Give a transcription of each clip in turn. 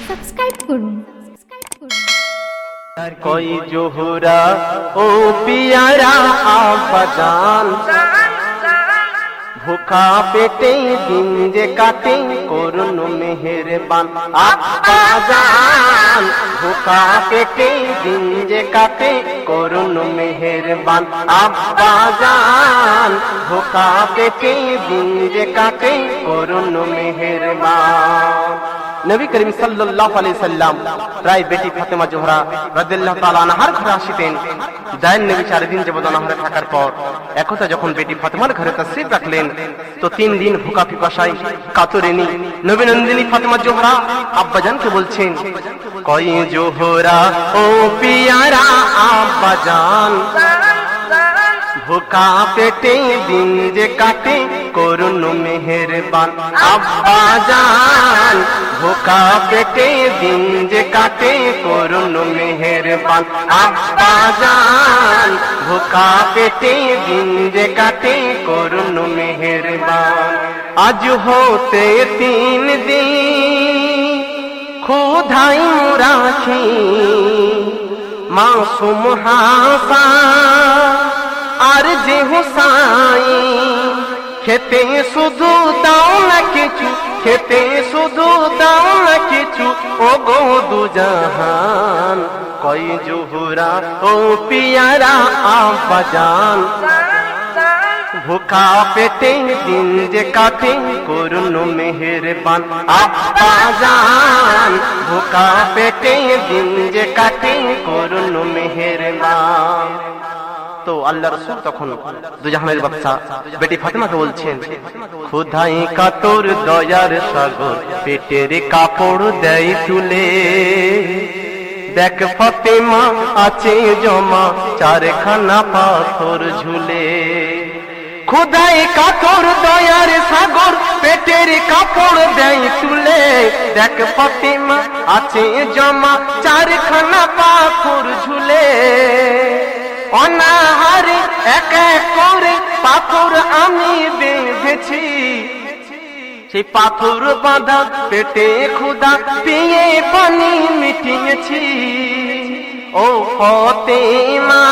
Subscribe করুন। कोई जोहरा ओ पियारा आबाजान भूखा पेटे दिन जे काटे करुण मेहरबान आबाजान भूखा पेटे दिन जे काटे करुण मेहरबान आबाजान भूखा पेटे दिन जे काटे करुण मेहरबान। নবী করিম সাল্লাল্লাহু আলাইহি সাল্লাম প্রায় বেটি ফাতেমা জোহরা রাদিয়াল্লাহু তাআলা আনহার ঘরে আসিতেন। দায়ের নবী 4 দিন যাবত অনাহারে থাকার পর একদা যখন বেটি ফাতেমার ঘরে তাশরীফ রাখলেন তো 3 দিন ভুকা পিপাসায় কাতরেনি নবী নন্দিনী ফাতেমা জোহরা আব্বাজানকে বলছেন, কই জোহরা ও পিয়ারা আব্বাজান ভুকা পেটে দিন যে কাটে করুণ মেহেরবান আব্বাজান ভুকা পেটে দিন যে কাটে করুণ মেহেরবান আব্বাজান ভুকা পেটে দিন যে কাটে করুণ মেহেরবান। আজ হতে 3 দিন খোদাই রাখি মাসুম হাসান আর যে হুসাইন খেতে শুধু দাও না কিছু খেতে শুধু দাও না কিছু ও গো দুজাহান কই জোহরা ও পিয়ারা আব্বাজান ভুকা পেটে দিন যে কাটে করুণ মেহেরবান আব্বাজান ভুকা পেটে দিন যে কাটে করুণ মেহেরবান। তো আল্লাহ রাসূল তখন দুজাহানের বাদশা বেটি ফাতেমাকে বলছেন, খোদাই কাতর দয়ার সাগর পেটের কাপড় দেয় তুলে দেখ ফাতেমা আছে জমা 4খানা পাথর ঝুলে। খোদাই কাতর দয়ার সাগর পেটের কাপড় দেয় তুলে দেখ ফাতেমা আছে জমা 4খানা পাথর ঝুলে। অনাহারে এক এক করে পাথর আমি বেঁধেছি সেই পাথর বাঁধা পেটে ক্ষুধা পেয়ে পানি মিটিয়েছি। ও ফাতেমা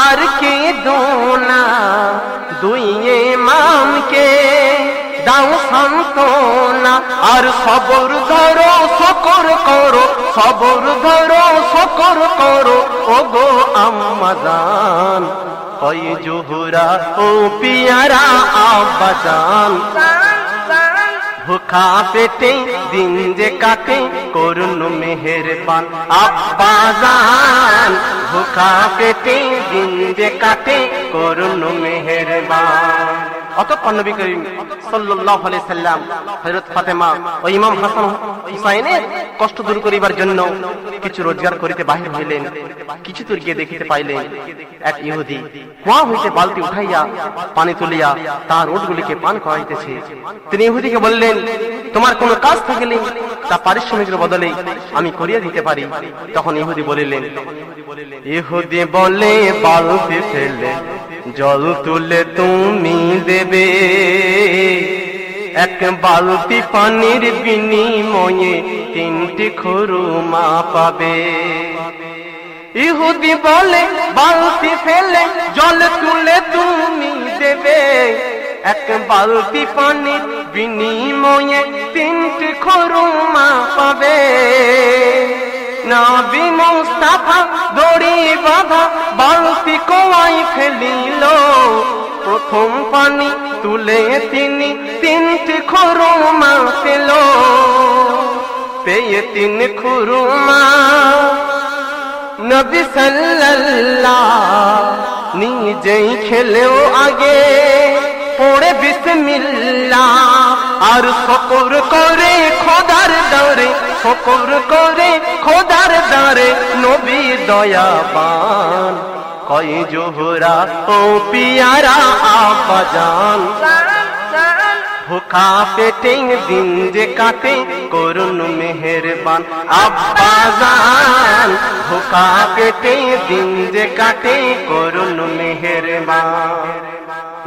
আর কে দোনা দুই ইমামকে দাও সান্ত্বনা আর সবর ধরো শকর করো সবর ধরো শকর করো ও গো আম্মাজান কই জোহরা ও পিয়ারা আব্বাজান ভুকা পেটে দিন যে কাটে করুণ মেহেরবান আব্বাজান ভুকা পেটে দিন যে কাটে করুণ মেহেরবান। অতঃপর নবী করিম সাল্লাল্লাহু আলাইহি সাল্লাম হযরত ফাতেমা ও ইমাম হাসান হুসাইনের কষ্ট দূর করিবার জন্য কিছু রোজগার করিতে বাহির হইলেন। কিছু দূর গিয়ে দেখিতে পাইলেন এক ইহুদি কুয়া হইতে বালতি উঠাইয়া পানি তুলিয়া তার ওটগুলিকে পান করাইতেছে। তিনি ইহুদিকে বললেন, তোমার কোনো কাজ থাকলে তা পারিশ্রমিকের বদলে আমি করিয়া দিতে পারি। তখন ইহুদি বলিলেন, ইহুদি বলে বালতি ফেলে জল তুলে তুমি দেবে এক বালতি পানির বিনিময়ে 3টি খুরমা পাবে। ইহুদি বলে বালতি ফেলে জল তুলে তুমি দেবে এক বালতি পানির বিনিময়ে 3টি খুরমা পাবে। নবী মুস্তাফা দড়ি বাঁধা বালতি কোয়ায় ফেলিল প্রথম পানি তুলে তিনি 3টি খুরমা পেল। পেয়ে 3 খুরমা নবী সাল্লাল্লাহু নিজেই খেলেও আগে পড়ে বিসমিল্লাহ আর শকর করে খোদার দরে শকর করে খোদার দরে নবী দয়াবান কই জোহরা ও পিয়ারা আব্বাজান ভুকা পেটে দিন যে কাটে করুণ মেহেরবান আব্বাজান ভুকা পেটে দিন যে কাটে করুণ মেহেরবান।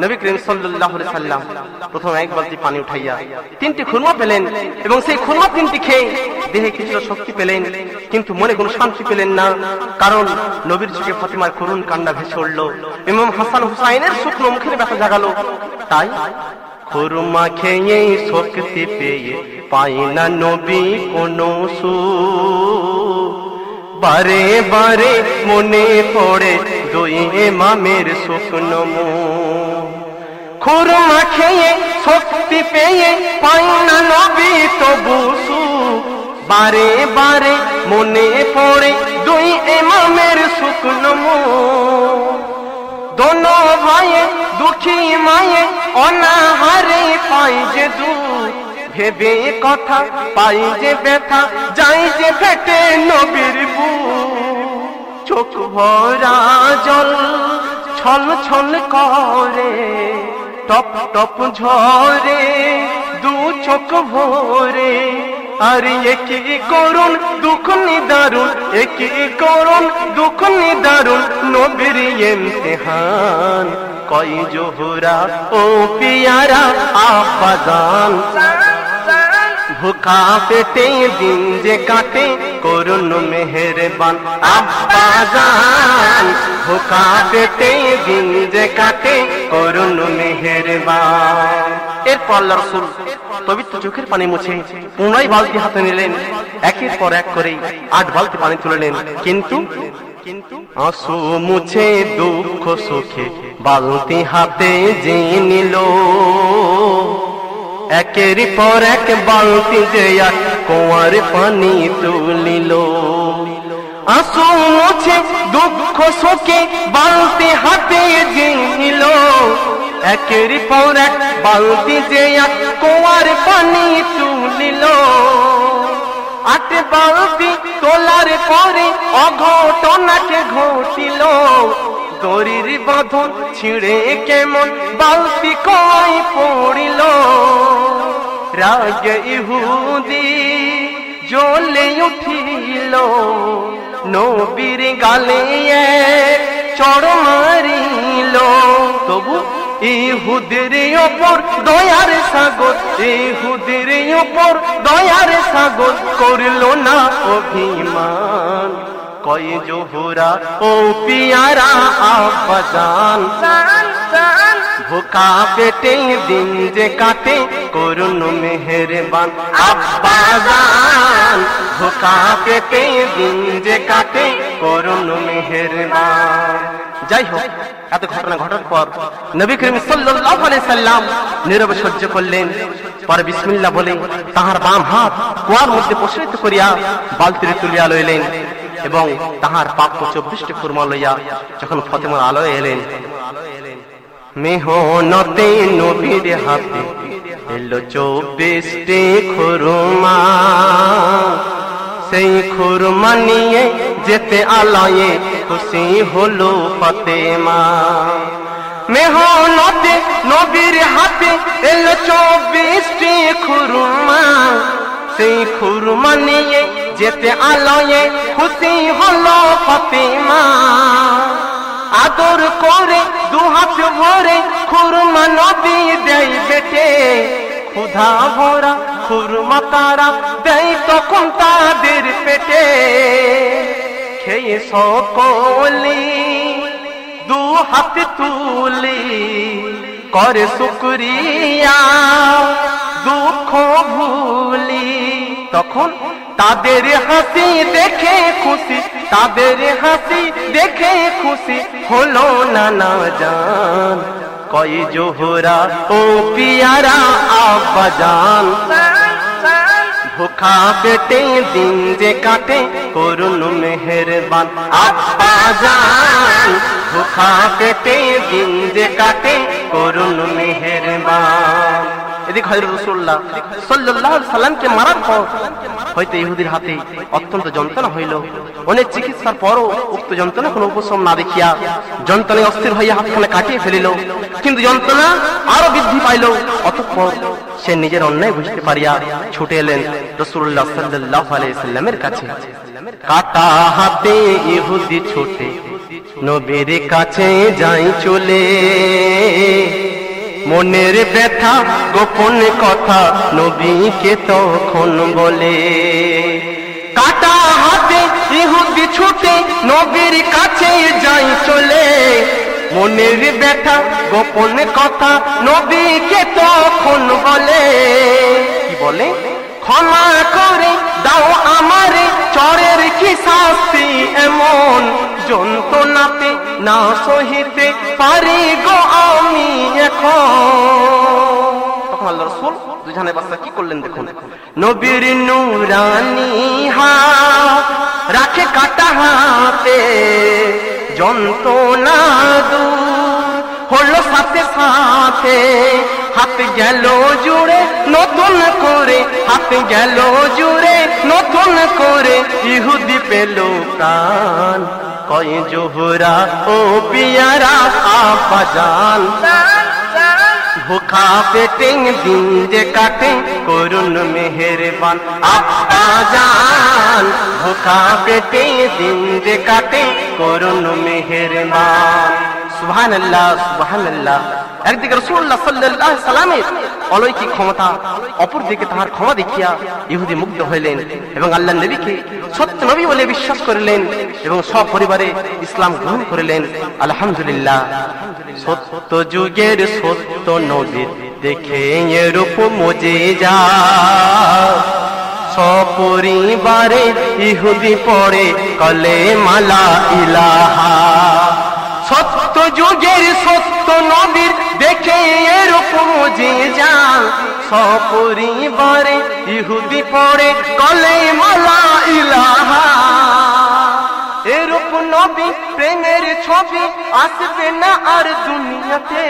নবী করিম সাল্লাল্লাহু আলাইহি সাল্লাম প্রথম এক বালতি পানি উঠাইয়া তিনটি খুরমা পেলেন এবং সেই খুরমা তিনটি খেয়ে দেহে কিছুটা শক্তি পেলেন, কিন্তু মনে কোনো শান্তি পেলেন না, কারণ নবীর চোখে ফাতিমার করুণ কান্না ভেসে উঠল। ইমাম হাসান হুসাইনের শুকনো মুখের ব্যথা জাগালো। তাই খুরমা খেয়ে শক্তি পেয়ে পাই না নবী কোনো সুখ, বারে বারে মনে পড়ে দুই ইমামের শুকনো মুখ। খুরমা খেয়ে শক্তি পেয়ে পাই না নবী তবু সুখ, বারে বারে মনে পড়ে দুই ইমামের শুকনো মুখ। দোনো ভাইয়ে দুঃখী মায়ে অনাহারে পাই যে দুঃখ, ভেবে কথা পাই যে ব্যথা যাই যে ফেটে নবীর বুক। চোখ ভরা জল ছল ছল করে, টপ টপ ঝরে দু চোখ ভরে, আর একই করুন দুঃখ নিদারুন, একই করুন দুঃখ নিদারুন নবীর ইমতিহান। কই জোহরা ও পিয়ারা আব্বাজান, ভুখা পেটে দিন যে কাটে করুন মেহেরবান আব্বাজান, ভুখা পেটে দিন যে কাটে করুন মেহেরবান। এরপর আল্লাহ রাসূল পবিত্র চোখের পানি মুছে পুনরায় বালতি হাতে নিলেন। একের পর এক করে 8 বালতি পানি তুললেন, কিন্তু আঁসু মুছে দুঃখ সুখে বালতি হাতে যে নিল। একের পর এক বালতি যে কুয়ার পানি তুলিল। আঁসু মুছে দুঃখ সুখে বালতি হাতে যে নিল। একের পর এক বালতি যে কুয়ার পানি তুলিল। 8 বালতি তোলার পরে অঘটনাকে ঘটিল। দড়ির বাঁধন ছিঁড়ে কেমন বালতি কই পড়িল। রাগে ইহুদি জ্বলে উঠিল, নবীর গালে চড় মারিল। তবু ইহুদের ওপর দয়ার সাগর, ইহুদের ওপর দয়ার সাগর করল না অভিমান। কই জোহরা ও পিয়ারা আব্বাজান, ভুখা পেটে দিন যে কাটে করুন মেহেরবান আব্বাজান, ভুখা পেটে দিন যে কাটে করুন মেহেরবান। যাই হোক, এত ঘটনা ঘটার পর নবী করিম সাল্লাল্লাহু আলাইহি সাল্লাম নীরবে সহ্য করলেন। পরে বিসমিল্লাহ বলে তাহার বাম হাত কুয়ার মধ্যে প্রসারিত করিয়া বালতিতে তুলিয়া লইলেন এবং তাহার প্রাপ্য 24টি খুরমা লইয়া যখন ফাতেমার আলোয় এলেন, মেহনতে নবীর হাতে এলো 24টি খুরমা। সেই খুরমা নিয়ে যেতে আলায়ে খুশি হলো ফাতেমা। মেহনতে নবীর হাতে এলো 24টি খুরমা। সেই খুরমা নিয়ে যেতে আলায়ে খুশি হলো ফাতেমা। আদর করে 2 হাত ভরে খুরমা নবী দেয় বেটে। ক্ষুধা ভরা খুরমা তারা দেয় তখন তাদের পেটে। খেয়ে সকলি 2 হাত তুলি করে শুকরিয়া দুঃখ ভুলি। তখন তাদের হাসি দেখে খুশি, তাদের হাসি দেখে খুশি হলো নানা জান। কই জোহরা ও পিয়ারা আব্বাজান, ভুখা পেটে দিন যে কাটে করুন মেহেরবান আব্বাজান, ভুখা পেটে দিন যে কাটে করুন মেহেরবান। এদিকে হযরত রাসূলুল্লাহ সাল্লাল্লাহু আলাইহি সাল্লামকে মারার পর হয়তো ইহুদির হাতে অত্যন্ত যন্ত্রণা হইল। অনেক চিকিৎসার পরও উক্ত যন্ত্রণা কোনো উপশম না দেখিয়া যন্ত্রণায় অস্থির হইয়া হাতখানা কাটিয়ে ফেলিল, কিন্তু যন্ত্রণা আরো বৃদ্ধি পাইল। অতঃপর সে নিজের অন্যায় বুঝতে পারিয়া ছুটে এলেন রাসূলুল্লাহ সাল্লাল্লাহু আলাইহি সাল্লামের কাছে। কাটা হাতে ইহুদি ছুটে নবীর কাছে যাই চলে, মনের ব্যথা গোপন কথা নবীকে তখন বলে। কাটা হাতে ইহুদি ছুটে নবীর কাছে যাই চলে, মনের ব্যথা গোপন কথা নবীকে তখন বলে। কি বলে? ক্ষমা করে দাও আমারে, চরের কি শাস্তি এমন, যন্ত্রণাতে না সহিতে পারি গো আমি এখন। তখন আল্লাহ রাসূল দুজনে বাচ্চা কি করলেন দেখুন, নবীর নূরানি হাত রাখে কাটা হাতে, যন্ত্রণা দূর হলো সাথে সাথে, হাত গেল জুড়ে নতুন করে, হাত গেল জুড়ে নতুন করে, ইহুদি পেল প্রাণ। কয় জোহরা ও পিয়ারা আব্বাজান, ভুখা পেটে দিন যে কাটে করুন মেহেরবান আব্বাজান, ভুখা পেটে দিন যে কাটে করুন মেহেরবান। সুবহানাল্লাহ সুবহানাল্লাহ। একদিকে রাসূলুল্লাহ সাল্লাল্লাহু আলাইহি সাল্লামের অলৌকিক ক্ষমতা, অপরদিকে তাহার ক্ষমা দেখিয়া ইহুদি মুগ্ধ হইলেন এবং আল্লাহর নবীকে সত্য নবী বলে বিশ্বাস করিলেন এবং সব পরিবারে ইসলাম গ্রহণ করিলেন। আলহামদুলিল্লাহ। সত্য যুগের সত্য নবীর দেখে এরূপ মুজিজা, সপরিবারে ইহুদি পড়ে কলেমা লা ইলাহা। সত্য যুগের সত্য নবীর দেখে এরূপ মুজিজা, সপরিবারে ইহুদি পড়ে কলেমা লা ইলাহা। এরূপ নবী প্রেমের ছবি আসবে না আর দুনিয়াতে,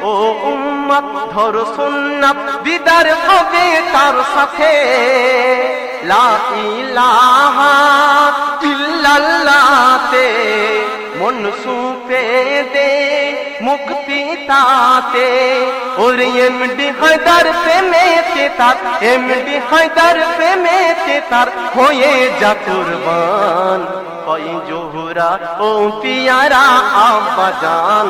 ও উম্মত ধরো সুন্নাত দিদার হবে তার সাথে। লা ইলাহা ইল্লাল্লাহতে মন সুপে দে মুক্তি তাতে, ওর এমডি হায়দার প্রেমেতে তার, এমডি হায়দার প্রেমেতে তার হয়ে যা কুরবান। কয় জোহরা ও পিয়ারা আব্বাজান,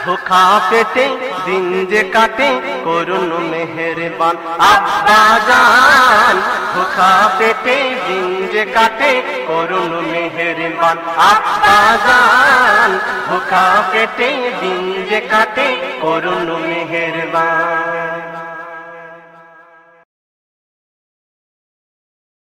ভুখা পেটে দিন যে কাটে করুন মেহেরবান আব্বাজান, ভুখা পেটে দিন যে কাটে করুন মেহেরবান আব্বাজান, ভুখা পেটে দিন যে কাটে করুন মেহেরবান।